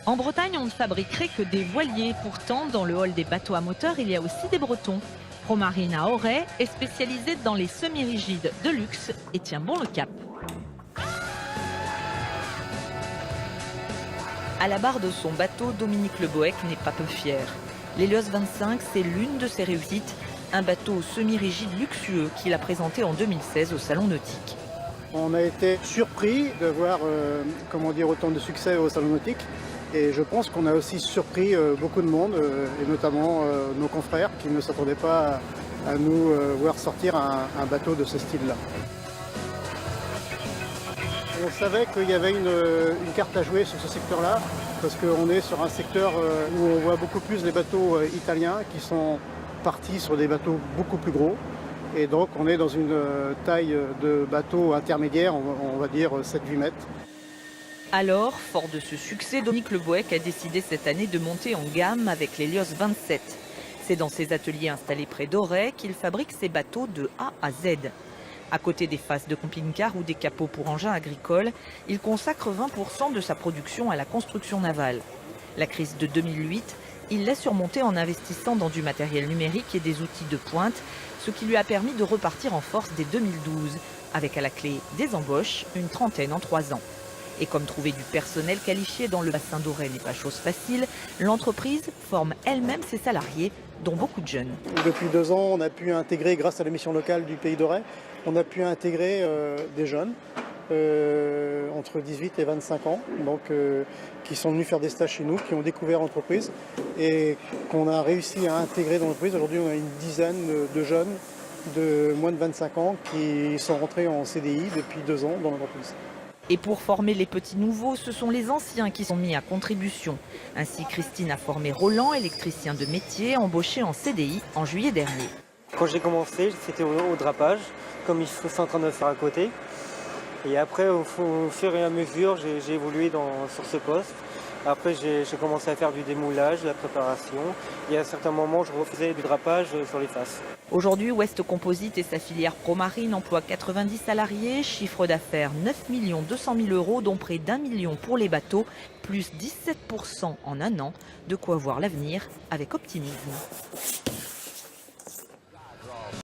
En Bretagne, on ne fabriquerait que des voiliers. Pourtant, dans le hall des bateaux à moteur, il y a aussi des Bretons. Promarine à Auray est spécialisée dans les semi-rigides de luxe et tient bon le cap. À la barre de son bateau, Dominique Le Bohec n'est pas peu fier. L'Hélios 25, c'est l'une de ses réussites, un bateau semi-rigide luxueux qu'il a présenté en 2016 au Salon Nautique. On a été surpris de voir autant de succès au Salon Nautique. Et je pense qu'on a aussi surpris beaucoup de monde, et notamment nos confrères qui ne s'attendaient pas à nous voir sortir un bateau de ce style-là. On savait qu'il y avait une carte à jouer sur ce secteur-là, parce qu'on est sur un secteur où on voit beaucoup plus les bateaux italiens qui sont partis sur des bateaux beaucoup plus gros. Et donc on est dans une taille de bateau intermédiaire, on va dire 7-8 mètres. Alors, fort de ce succès, Dominique Le Bohec a décidé cette année de monter en gamme avec l'Hélios 27. C'est dans ses ateliers installés près d'Auray qu'il fabrique ses bateaux de A à Z. À côté des faces de camping-car ou des capots pour engins agricoles, il consacre 20% de sa production à la construction navale. La crise de 2008, il l'a surmontée en investissant dans du matériel numérique et des outils de pointe, ce qui lui a permis de repartir en force dès 2012, avec à la clé des embauches, une trentaine en 3 ans. Et comme trouver du personnel qualifié dans le bassin d'Auray n'est pas chose facile, l'entreprise forme elle-même ses salariés, dont beaucoup de jeunes. Depuis 2 ans, on a pu intégrer, grâce à la mission locale du Pays d'Auray, on a pu intégrer des jeunes entre 18 et 25 ans, donc, qui sont venus faire des stages chez nous, qui ont découvert l'entreprise et qu'on a réussi à intégrer dans l'entreprise. Aujourd'hui, on a une dizaine de jeunes de moins de 25 ans qui sont rentrés en CDI depuis 2 ans dans l'entreprise. Et pour former les petits nouveaux, ce sont les anciens qui sont mis à contribution. Ainsi, Christine a formé Roland, électricien de métier, embauché en CDI en juillet dernier. Quand j'ai commencé, c'était au drapage, comme ils sont en train de faire à côté. Et après, au fur et à mesure, j'ai évolué sur ce poste. Après, j'ai commencé à faire du démoulage, de la préparation. Et à certains moments, je refaisais du drapage sur les faces. Aujourd'hui, West Composite et sa filière Promarine emploient 90 salariés, chiffre d'affaires 9 200 000 €, dont près d'1 million pour les bateaux, plus 17% en un an. De quoi voir l'avenir avec optimisme.